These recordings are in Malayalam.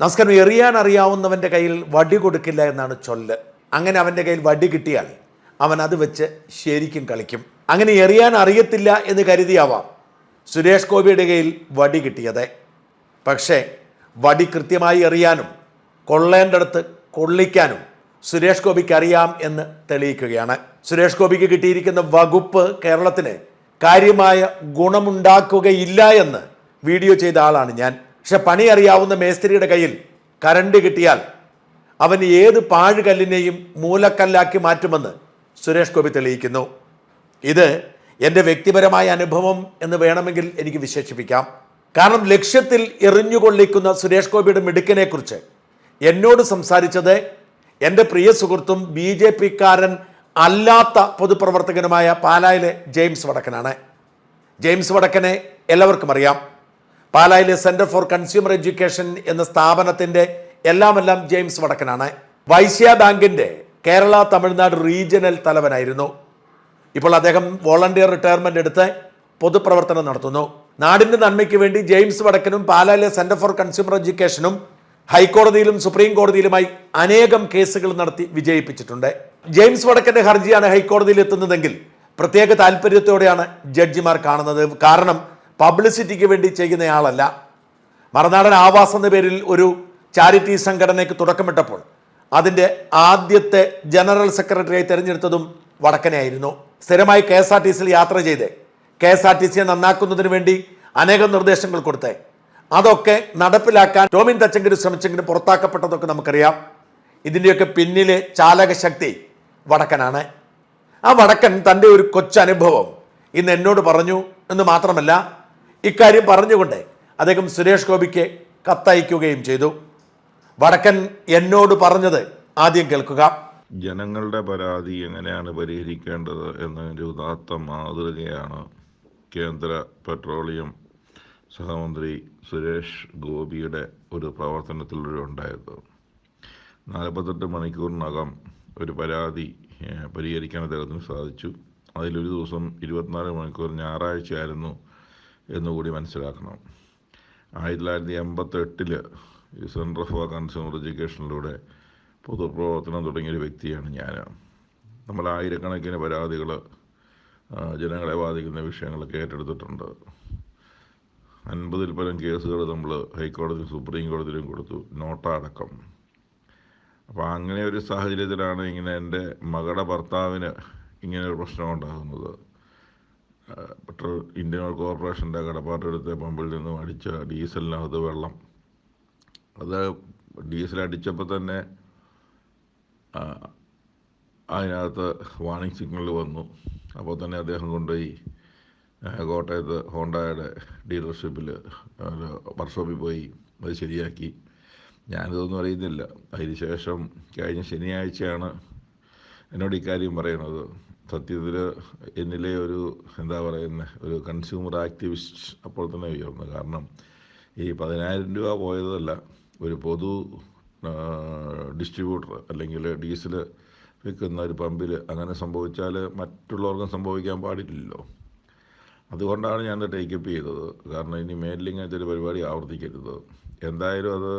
നമസ്കാരം. എറിയാൻ അറിയാവുന്നവൻ്റെ കയ്യിൽ വടി കൊടുക്കില്ല എന്നാണ് ചൊല്ല്. അങ്ങനെ അവൻ്റെ കയ്യിൽ വടി കിട്ടിയാൽ അവൻ അത് വെച്ച് ശരിക്കും കളിക്കും. അങ്ങനെ എറിയാൻ അറിയത്തില്ല എന്ന് കരുതിയാവാം സുരേഷ് ഗോപിയുടെ കയ്യിൽ വടി കിട്ടിയത്. പക്ഷേ വടി കൃത്യമായി എറിയാനും കൊള്ളേണ്ടടുത്ത് കൊള്ളിക്കാനും സുരേഷ് ഗോപിക്ക് അറിയാം എന്ന് തെളിയിക്കുകയാണ്. സുരേഷ് ഗോപിക്ക് കിട്ടിയിരിക്കുന്ന വകുപ്പ് കേരളത്തിന് കാര്യമായ ഗുണമുണ്ടാക്കുകയില്ല എന്ന് വീഡിയോ ചെയ്ത ആളാണ് ഞാൻ. പക്ഷെ പണി അറിയാവുന്ന മേസ്ത്രിയുടെ കയ്യിൽ കരണ്ട് കിട്ടിയാൽ അവൻ ഏത് പാഴുകല്ലിനെയും മൂലക്കല്ലാക്കി മാറ്റുമെന്ന് സുരേഷ് ഗോപി തെളിയിക്കുന്നു. ഇത് എൻ്റെ വ്യക്തിപരമായ അനുഭവം എന്ന് വേണമെങ്കിൽ എനിക്ക് വിശേഷിപ്പിക്കാം. കാരണം ലക്ഷ്യത്തിൽ എറിഞ്ഞുകൊള്ളിക്കുന്ന സുരേഷ് ഗോപിയുടെ മിടുക്കിനെക്കുറിച്ച് എന്നോട് സംസാരിച്ചത് എൻ്റെ പ്രിയ സുഹൃത്തും BJP-കാരൻ അല്ലാത്ത പൊതുപ്രവർത്തകനുമായ പാലായിലെ ജെയിംസ് വടക്കനാണ്. ജെയിംസ് വടക്കനെ എല്ലാവർക്കും അറിയാം. പാലായിലെ സെൻറ്റർ ഫോർ കൺസ്യൂമർ എഡ്യൂക്കേഷൻ എന്ന സ്ഥാപനത്തിൻ്റെ എല്ലാം ജെയിംസ് വടക്കനാണ്. വൈശ്യ ബാങ്കിൻ്റെ കേരള തമിഴ്നാട് റീജിയണൽ തലവനായിരുന്നു. ഇപ്പോൾ അദ്ദേഹം വോളണ്ടിയർ റിട്ടയർമെൻ്റ് എടുത്ത് പൊതുപ്രവർത്തനം നടത്തുന്നു. നാടിൻ്റെ നന്മയ്ക്ക് വേണ്ടി ജെയിംസ് വടക്കനും പാലായിലെ സെൻറ്റർ ഫോർ കൺസ്യൂമർ എഡ്യൂക്കേഷനും ഹൈക്കോടതിയിലും സുപ്രീം കോടതിയിലുമായി അനേകം കേസുകൾ നടത്തി വിജയിപ്പിച്ചിട്ടുണ്ട്. ജെയിംസ് വടക്കൻ്റെ ഹർജിയാണ് ഹൈക്കോടതിയിൽ എത്തുന്നതെങ്കിൽ പ്രത്യേക താല്പര്യത്തോടെയാണ് ജഡ്ജിമാർ കാണുന്നത്. കാരണം പബ്ലിസിറ്റിക്ക് വേണ്ടി ചെയ്യുന്നയാളല്ല. മറുനാടൻ ആവാസ് എന്ന പേരിൽ ഒരു ചാരിറ്റി സംഘടനയ്ക്ക് തുടക്കമിട്ടപ്പോൾ അതിൻ്റെ ആദ്യത്തെ ജനറൽ സെക്രട്ടറിയായി തിരഞ്ഞെടുത്തതും വടക്കനെയായിരുന്നു. സ്ഥിരമായി KSRTCയിൽ യാത്ര ചെയ്ത് KSRTCയെ നന്നാക്കുന്നതിന് വേണ്ടി അനേകം നിർദ്ദേശങ്ങൾ കൊടുത്തേ അതൊക്കെ നടപ്പിലാക്കാൻ ടോമിൻ തച്ചങ്കരി ശ്രമിച്ചെങ്കിലും പുറത്താക്കപ്പെട്ടതൊക്കെ നമുക്കറിയാം. ഇതിൻ്റെയൊക്കെ പിന്നിലെ ചാലകശക്തി വടക്കനാണ്. ആ വടക്കൻ തൻ്റെ ഒരു കൊച്ചനുഭവം ഇന്ന് എന്നോട് പറഞ്ഞു എന്ന് മാത്രമല്ല, ഇക്കാര്യം പറഞ്ഞുകൊണ്ട് അദ്ദേഹം സുരേഷ് ഗോപിക്ക് കത്തയക്കുകയും ചെയ്തു. വടക്കൻ എന്നോട് പറഞ്ഞത് ആദ്യം കേൾക്കുക. ജനങ്ങളുടെ പരാതി എങ്ങനെയാണ് പരിഹരിക്കേണ്ടത് എന്നതിൻ്റെ ഉദാത്ത മാതൃകയാണ് കേന്ദ്ര പെട്രോളിയം സഹമന്ത്രി സുരേഷ് ഗോപിയുടെ ഒരു പ്രവർത്തനത്തിലൂടെ ഉണ്ടായത്. 48 മണിക്കൂറിനകം ഒരു പരാതി പരിഹരിക്കാൻ അദ്ദേഹത്തിന് സാധിച്ചു. അതിലൊരു ദിവസം 24 മണിക്കൂർ ഞായറാഴ്ചയായിരുന്നു എന്നുകൂടി മനസ്സിലാക്കണം. 1988 സെൻറ്റർ ഫോർ കൺസ്യൂമർ എഡ്യൂക്കേഷനിലൂടെ പൊതുപ്രവർത്തനം തുടങ്ങിയൊരു വ്യക്തിയാണ് ഞാൻ. നമ്മൾ ആയിരക്കണക്കിന് പരാതികൾ ജനങ്ങളെ ബാധിക്കുന്ന വിഷയങ്ങളൊക്കെ ഏറ്റെടുത്തിട്ടുണ്ട്. 50-ൽ പരം കേസുകൾ നമ്മൾ ഹൈക്കോടതിയും സുപ്രീം കോടതിയിലും കൊടുത്തു, നോട്ട അടക്കം. അപ്പോൾ അങ്ങനെ ഒരു സാഹചര്യത്തിലാണ് ഇങ്ങനെ എൻ്റെ മകളുടെ ഭർത്താവിന് ഇങ്ങനെ ഒരു പ്രശ്നം ഉണ്ടാകുന്നത്. പെട്രോൾ ഇന്ത്യൻ ഓയിൽ കോർപ്പറേഷൻ്റെ കടപ്പാട്ടെടുത്ത പമ്പിൽ നിന്നും അടിച്ച ഡീസലിനകത്ത് വെള്ളം, അത് ഡീസൽ അടിച്ചപ്പോൾ തന്നെ അതിനകത്ത് വാർണിംഗ് സിഗ്നൽ വന്നു. അപ്പോൾ തന്നെ അദ്ദേഹം കൊണ്ടുപോയി കോട്ടയത്ത് ഹോണ്ടയുടെ ഡീലർഷിപ്പിൽ വർക്ക്ഷോപ്പിൽ പോയി അത് ശരിയാക്കി. ഞാനിതൊന്നും അറിയുന്നില്ല. അതിനുശേഷം കഴിഞ്ഞ ശനിയാഴ്ചയാണ് എന്നോട് ഇക്കാര്യം പറയണത്. സത്യത്തിൽ എന്നിലെ ഒരു ഒരു കൺസ്യൂമർ ആക്ടിവിസ്റ്റ് അപ്പോൾ തന്നെ ഉയർന്നു. കാരണം ഈ 10,000 രൂപ പോയതല്ല, ഒരു പൊതു ഡിസ്ട്രിബ്യൂട്ടർ അല്ലെങ്കിൽ ഡീസൽ വിൽക്കുന്ന ഒരു പമ്പിൽ അങ്ങനെ സംഭവിച്ചാൽ മറ്റുള്ളവർക്കും സംഭവിക്കാൻ പാടില്ലല്ലോ. അതുകൊണ്ടാണ് ഞാൻ ടേക്കപ്പ് ചെയ്തത്. കാരണം ഇനി മേലിങ് ഒരു പരിപാടി ആവർത്തിക്കരുത്. എന്തായാലും അത്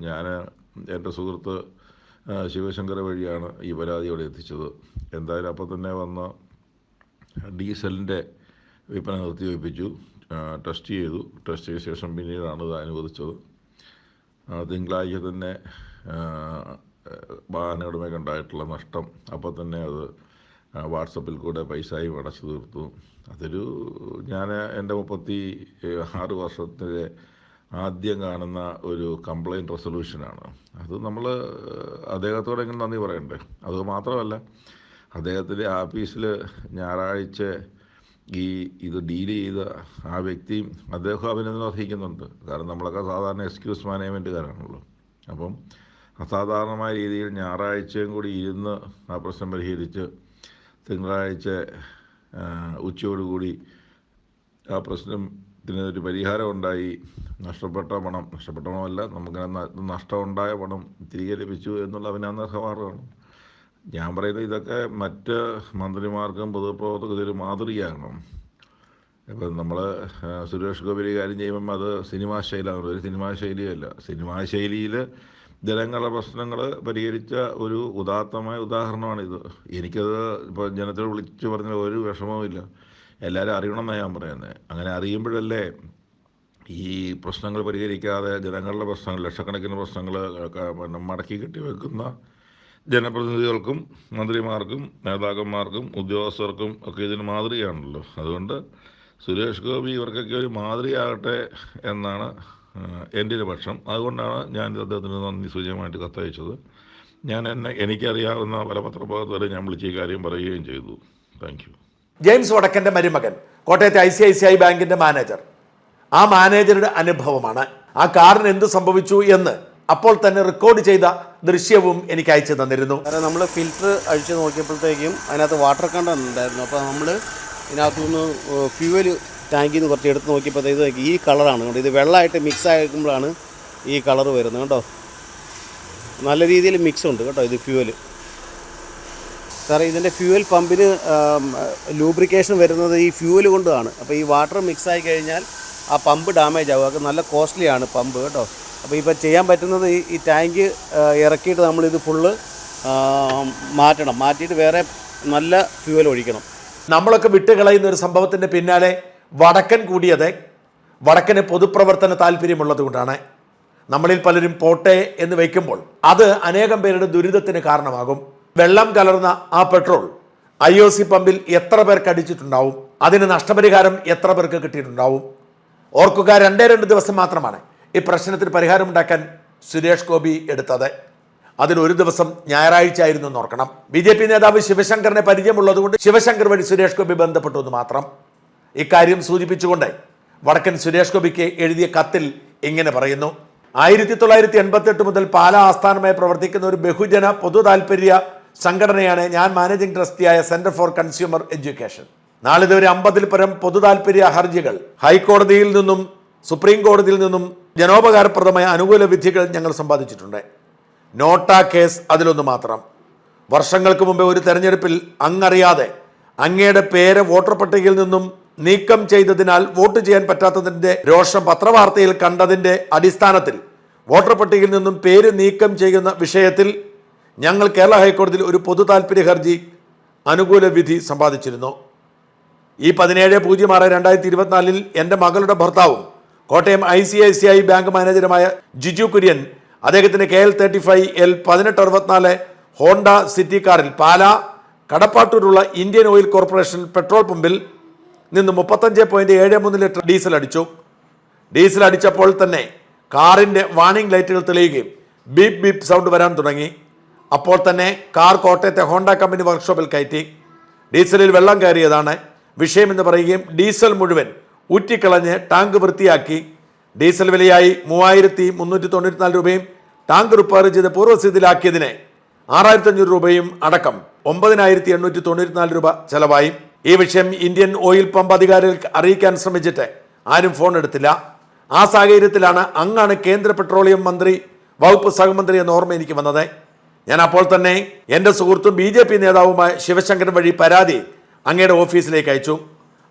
ഞാൻ എൻ്റെ സുഹൃത്ത് ശിവശങ്കർ വഴിയാണ് ഈ പരാതി ഇവിടെ എത്തിച്ചത്. എന്തായാലും അപ്പോൾ തന്നെ വന്ന് ഡീസലിൻ്റെ വിൽപ്പന നിർത്തിവെപ്പിച്ചു. ടെസ്റ്റ് ചെയ്ത ശേഷം പിന്നീടാണ് ഇത് അനുവദിച്ചത്. തിങ്കളാഴ്ച തന്നെ വാഹന ഉടമയ്ക്കുണ്ടായിട്ടുള്ള നഷ്ടം അപ്പോൾ തന്നെ അത് വാട്സപ്പിൽ കൂടെ പൈസയും അടച്ചു തീർത്തു. അതൊരു ഞാൻ എൻ്റെ 36 വർഷത്തിലെ ആദ്യം കാണുന്ന ഒരു കംപ്ലയിൻറ്റ് റെസൊല്യൂഷനാണ്. അത് നമ്മൾ അദ്ദേഹത്തോടെങ്കിലും നന്ദി പറയണ്ടേ. അത് മാത്രമല്ല, അദ്ദേഹത്തിൻ്റെ ആഫീസിൽ ഞായറാഴ്ച ഇത് ഡീൽ ചെയ്ത ആ വ്യക്തിയും അദ്ദേഹം അഭിനന്ദനം അർഹിക്കുന്നുണ്ട്. കാരണം നമ്മളൊക്കെ സാധാരണ എക്സ്ക്യൂസ് മാനേജ്മെൻറ്റുകാരാണല്ലോ. അപ്പം അസാധാരണമായ രീതിയിൽ ഞായറാഴ്ചയും കൂടി ഇരുന്ന് ആ പ്രശ്നം പരിഹരിച്ച് തിങ്കളാഴ്ച ഉച്ചയോടുകൂടി ആ പ്രശ്നത്തിനൊരു പരിഹാരം ഉണ്ടായി. നഷ്ടപ്പെട്ട പണമല്ല, നമുക്ക് നഷ്ടമുണ്ടായ പണം തിരികെ ലഭിച്ചു എന്നുള്ള അഭിനന്ദനർഹമാണ്. ഞാൻ പറയുന്നത് ഇതൊക്കെ മറ്റ് മന്ത്രിമാർക്കും പൊതുപ്രവർത്തകരും മാതൃകയാകണം. ഇപ്പം നമ്മൾ സുരേഷ് ഗോപി കാര്യം ചെയ്യുമ്പം അത് സിനിമാ ശൈലിയാണ്, ഒരു സിനിമാ ശൈലിയല്ല. സിനിമാ ശൈലിയിൽ ജനങ്ങളുടെ പ്രശ്നങ്ങൾ പരിഹരിച്ച ഒരു ഉദാത്തമായ ഉദാഹരണമാണിത്. എനിക്കത് ഇപ്പോൾ ജനത്തെ വിളിച്ച് പറഞ്ഞ ഒരു വിഷമവുമില്ല. എല്ലാവരും അറിയണമെന്നാണ് ഞാൻ പറയുന്നത്. അങ്ങനെ അറിയുമ്പോഴല്ലേ ഈ പ്രശ്നങ്ങൾ പരിഹരിക്കാതെ ജനങ്ങളുടെ പ്രശ്നങ്ങൾ, ലക്ഷക്കണക്കിന് പ്രശ്നങ്ങൾ മടക്കി കെട്ടി വെക്കുന്ന ജനപ്രതിനിധികൾക്കും മന്ത്രിമാർക്കും നേതാക്കന്മാർക്കും ഉദ്യോഗസ്ഥർക്കും ഒക്കെ ഇതിന് മാതൃകയാണല്ലോ. അതുകൊണ്ട് സുരേഷ് ഗോപി ഇവർക്കൊക്കെ ഒരു മാതൃകയാകട്ടെ എന്നാണ് എൻ്റെ ഒരു പക്ഷം. അതുകൊണ്ടാണ് ഞാൻ അദ്ദേഹത്തിന് നന്ദി സൂചകമായിട്ട് കത്തയച്ചത്. എനിക്കറിയാവുന്ന പല പത്രപ്രവർത്തകരെ ഞാൻ വിളിച്ച് ഈ കാര്യം പറയുകയും ചെയ്തു. Thank you. ജെയിംസ് വടക്കൻ്റെ മരുമകൻ കോട്ടയത്തെ ICICI ബാങ്കിൻ്റെ മാനേജർ. ആ മാനേജറുടെ അനുഭവമാണ്. ആ കാറിന് എന്ത് സംഭവിച്ചു എന്ന് അപ്പോൾ തന്നെ റെക്കോർഡ് ചെയ്ത ദൃശ്യവും എനിക്ക് അയച്ചു തന്നിരുന്നു. കാരണം നമ്മൾ ഫിൽറ്റർ അഴിച്ച് നോക്കിയപ്പോഴത്തേക്കും അതിനകത്ത് വാട്ടർ കണ്ടന്റ് ഉണ്ടായിരുന്നു. അപ്പോൾ നമ്മൾ ഇതിനകത്തുനിന്ന് ഫ്യൂവൽ ടാങ്കിൽ നിന്ന് കുറച്ച് എടുത്ത് നോക്കിയപ്പോഴത്തേക്ക് ഈ കളറാണ് കേട്ടോ. ഇത് വെള്ളമായിട്ട് മിക്സ് ആയിരിക്കുമ്പോഴാണ് ഈ കളർ വരുന്നത് കേട്ടോ. നല്ല രീതിയിൽ മിക്സ് ഉണ്ട് കേട്ടോ ഇത് ഫ്യൂവൽ. സാറേ ഇതിൻ്റെ ഫ്യൂവൽ പമ്പിന് ലൂബ്രിക്കേഷൻ വരുന്നത് ഈ ഫ്യൂവൽ കൊണ്ടാണ്. അപ്പോൾ ഈ വാട്ടർ മിക്സ് ആയി കഴിഞ്ഞാൽ ആ പമ്പ് ഡാമേജ് ആകും. അത് നല്ല കോസ്റ്റ്ലിയാണ് പമ്പ് കേട്ടോ. അപ്പോൾ ഇപ്പോൾ ചെയ്യാൻ പറ്റുന്നത് ഈ ടാങ്ക് ഇറക്കിയിട്ട് നമ്മളിത് ഫുള്ള് മാറ്റിയിട്ട് വേറെ നല്ല ഫ്യൂവൽ ഒഴിക്കണം. നമ്മളൊക്കെ വിട്ടുകളയുന്ന ഒരു സംഭവത്തിൻ്റെ പിന്നാലെ വടക്കൻ കൂടിയത് വടക്കന് പൊതുപ്രവർത്തന താല്പര്യമുള്ളത് കൊണ്ടാണ്. നമ്മളിൽ പലരും പോട്ടെ എന്ന് വയ്ക്കുമ്പോൾ അത് അനേകം പേരുടെ ദുരിതത്തിന് കാരണമാകും. വെള്ളം കലർന്ന ആ പെട്രോൾ IOC പമ്പിൽ എത്ര പേർക്ക് അടിച്ചിട്ടുണ്ടാവും? അതിന് നഷ്ടപരിഹാരം എത്ര പേർക്ക് കിട്ടിയിട്ടുണ്ടാവും? ഓർക്കുക, 2 ദിവസം മാത്രമാണ് ഈ പ്രശ്നത്തിന് പരിഹാരമുണ്ടാക്കാൻ സുരേഷ് ഗോപി എടുത്തത്. അതിലൊരു ദിവസം ഞായറാഴ്ച ആയിരുന്നു എന്ന് ഓർക്കണം. BJP നേതാവ് ശിവശങ്കറിനെ പരിചയമുള്ളതുകൊണ്ട് ശിവശങ്കർ വഴി സുരേഷ് ഗോപി ബന്ധപ്പെട്ടു എന്ന് മാത്രം. ഇക്കാര്യം സൂചിപ്പിച്ചുകൊണ്ട് വടക്കൻ സുരേഷ് ഗോപിക്ക് എഴുതിയ കത്തിൽ ഇങ്ങനെ പറയുന്നു: 1988 മുതൽ പാലാ ആസ്ഥാനമായി പ്രവർത്തിക്കുന്ന ഒരു ബഹുജന പൊതു താൽപര്യ സംഘടനയാണ് ഞാൻ മാനേജിംഗ് ട്രസ്റ്റിയായ സെന്റർ ഫോർ കൺസ്യൂമർ എഡ്യൂക്കേഷൻ. നാളിതുവരെ 50-ൽ പരം പൊതു താൽപര്യ ഹർജികൾ ഹൈക്കോടതിയിൽ നിന്നും സുപ്രീം കോടതിയിൽ നിന്നും ജനോപകാരപ്രദമായ അനുകൂല വിധികൾ ഞങ്ങൾ സമ്പാദിച്ചിട്ടുണ്ട്. നോട്ട കേസ് അതിലൊന്ന് മാത്രം. വർഷങ്ങൾക്ക് മുമ്പേ ഒരു തെരഞ്ഞെടുപ്പിൽ അങ്ങറിയാതെ അങ്ങയുടെ പേര് വോട്ടർ പട്ടികയിൽ നിന്നും നീക്കം ചെയ്തതിനാൽ വോട്ട് ചെയ്യാൻ പറ്റാത്തതിൻ്റെ രോഷം പത്രവാർത്തയിൽ കണ്ടതിൻ്റെ അടിസ്ഥാനത്തിൽ വോട്ടർ പട്ടികയിൽ നിന്നും പേര് നീക്കം ചെയ്യുന്ന വിഷയത്തിൽ ഞങ്ങൾ കേരള ഹൈക്കോടതിയിൽ ഒരു പൊതു താൽപര്യ ഹർജി അനുകൂല വിധി സമ്പാദിച്ചിരുന്നു. ഈ 17/06/2024 എൻ്റെ മകളുടെ ഭർത്താവും കോട്ടയം ICICI ബാങ്ക് മാനേജറുമായ ജിജു കുര്യൻ അദ്ദേഹത്തിൻ്റെ KL 35L 1864 ഹോണ്ട സിറ്റി കാറിൽ പാലാ കടപ്പാട്ടൂരുള്ള ഇന്ത്യൻ ഓയിൽ കോർപ്പറേഷൻ പെട്രോൾ പമ്പിൽ നിന്ന് 35.73 ലിറ്റർ ഡീസൽ അടിച്ചു. ഡീസൽ അടിച്ചപ്പോൾ തന്നെ കാറിൻ്റെ വാണിംഗ് ലൈറ്റുകൾ തെളിയുകയും ബീപ്പ് ബീപ്പ് സൗണ്ട് വരാൻ തുടങ്ങി. അപ്പോൾ തന്നെ കാർ കോട്ടയത്തെ ഹോണ്ട കമ്പനി വർക്ക്ഷോപ്പിൽ കയറ്റി. ഡീസലിൽ വെള്ളം കയറിയതാണ് വിഷയമെന്ന് പറയുകയും ഡീസൽ മുഴുവൻ ഊറ്റിക്കളഞ്ഞ് ടാങ്ക് വൃത്തിയാക്കി. ഡീസൽ വിലയായി 3394 രൂപയും ടാങ്ക് റിപ്പയർ ചെയ്ത് പൂർവ്വസ്ഥിതിയിലാക്കിയതിന് 6500 രൂപയും അടക്കം 9894 രൂപ ചെലവായി. ഈ വിഷയം ഇന്ത്യൻ ഓയിൽ പമ്പ് അധികാരികൾക്ക് അറിയിക്കാൻ ശ്രമിച്ചിട്ട് ആരും ഫോൺ എടുത്തില്ല. ആ സാഹചര്യത്തിലാണ് അങ്ങാണ് കേന്ദ്ര പെട്രോളിയം മന്ത്രി വകുപ്പ് സഹമന്ത്രി എന്ന ഓർമ്മ എനിക്ക് വന്നത്. ഞാൻ അപ്പോൾ തന്നെ എൻ്റെ സുഹൃത്തും BJP നേതാവുമായ ശിവശങ്കരൻ വഴി പരാതി അങ്ങയുടെ ഓഫീസിലേക്ക് അയച്ചു.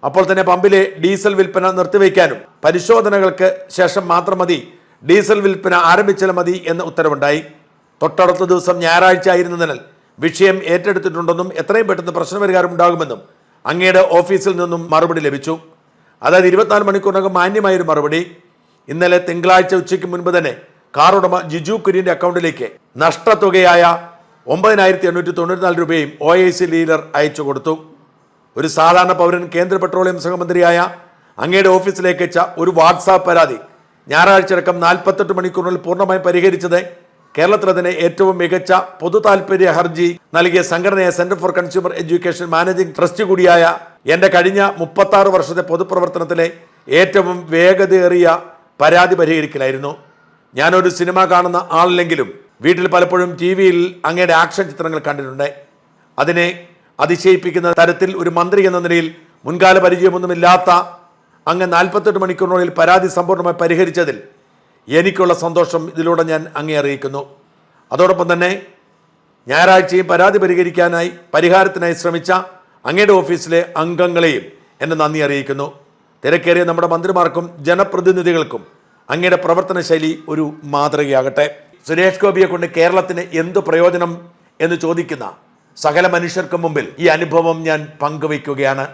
അപ്പോൾ തന്നെ പമ്പിലെ ഡീസൽ വിൽപ്പന നിർത്തിവെക്കാനും പരിശോധനകൾക്ക് ശേഷം മാത്രം മതി ഡീസൽ വിൽപ്പന ആരംഭിച്ചാൽ മതി എന്ന ഉത്തരവുണ്ടായി. തൊട്ടടുത്ത ദിവസം ഞായറാഴ്ച ആയിരുന്നതിനാൽ വിഷയം ഏറ്റെടുത്തിട്ടുണ്ടെന്നും എത്രയും പെട്ടെന്ന് പ്രശ്നപരിഹാരം ഉണ്ടാകുമെന്നും അങ്ങയുടെ ഓഫീസിൽ നിന്നും മറുപടി ലഭിച്ചു. അതായത് 24 മണിക്കൂറിനകം മാന്യമായൊരു മറുപടി. ഇന്നലെ തിങ്കളാഴ്ച ഉച്ചയ്ക്ക് മുൻപ് തന്നെ കാർ ഉടമ ജിജു കുര്യൻ്റെ അക്കൗണ്ടിലേക്ക് നഷ്ടത്തുകയായ 9894 രൂപയും OIC ഡീലർ അയച്ചു കൊടുത്തു. ഒരു സാധാരണ പൗരൻ കേന്ദ്ര പെട്രോളിയം സഹമന്ത്രിയായ അങ്ങയുടെ ഓഫീസിലേക്ക് അയച്ച ഒരു വാട്സാപ്പ് പരാതി ഞായറാഴ്ച അടക്കം 48 മണിക്കൂറിനുള്ളിൽ പൂർണ്ണമായും പരിഹരിച്ചത് കേരളത്തിലെ തന്നെ ഏറ്റവും മികച്ച പൊതു താൽപര്യ ഹർജി നൽകിയ സംഘടനയായ centre for consumer education managing trust കൂടിയായ എൻ്റെ കഴിഞ്ഞ 36 വർഷത്തെ പൊതുപ്രവർത്തനത്തിലെ ഏറ്റവും വേഗതയേറിയ പരാതി പരിഹരിക്കലായിരുന്നു. ഞാനൊരു സിനിമ കാണുന്ന ആളില്ലെങ്കിലും വീട്ടിൽ പലപ്പോഴും TV-യിൽ അങ്ങയുടെ ആക്ഷൻ ചിത്രങ്ങൾ കണ്ടിട്ടുണ്ട്. അതിനെ അതിശയിപ്പിക്കുന്ന തരത്തിൽ ഒരു മന്ത്രി എന്ന നിലയിൽ മുൻകാല പരിചയമൊന്നുമില്ലാത്ത അങ്ങ് 48 മണിക്കൂറിനുള്ളിൽ പരാതി സമ്പൂർണ്ണമായി പരിഹരിച്ചതിൽ എനിക്കുള്ള സന്തോഷം ഇതിലൂടെ ഞാൻ അങ്ങേ അറിയിക്കുന്നു. അതോടൊപ്പം തന്നെ ഞായറാഴ്ചയും പരാതി പരിഹരിക്കാനായി പരിഹാരത്തിനായി ശ്രമിച്ച അങ്ങയുടെ ഓഫീസിലെ അംഗങ്ങളെയും എൻ്റെ നന്ദി അറിയിക്കുന്നു. തിരക്കേറിയ നമ്മുടെ മന്ത്രിമാർക്കും ജനപ്രതിനിധികൾക്കും അങ്ങയുടെ പ്രവർത്തന ശൈലി ഒരു മാതൃകയാകട്ടെ. സുരേഷ് ഗോപിയെ കൊണ്ട് കേരളത്തിന് എന്ത് പ്രയോജനം എന്ന് ചോദിക്കുന്ന സകല മനുഷ്യർക്കും മുമ്പിൽ ഈ അനുഭവം ഞാൻ പങ്കുവയ്ക്കുകയാണ്.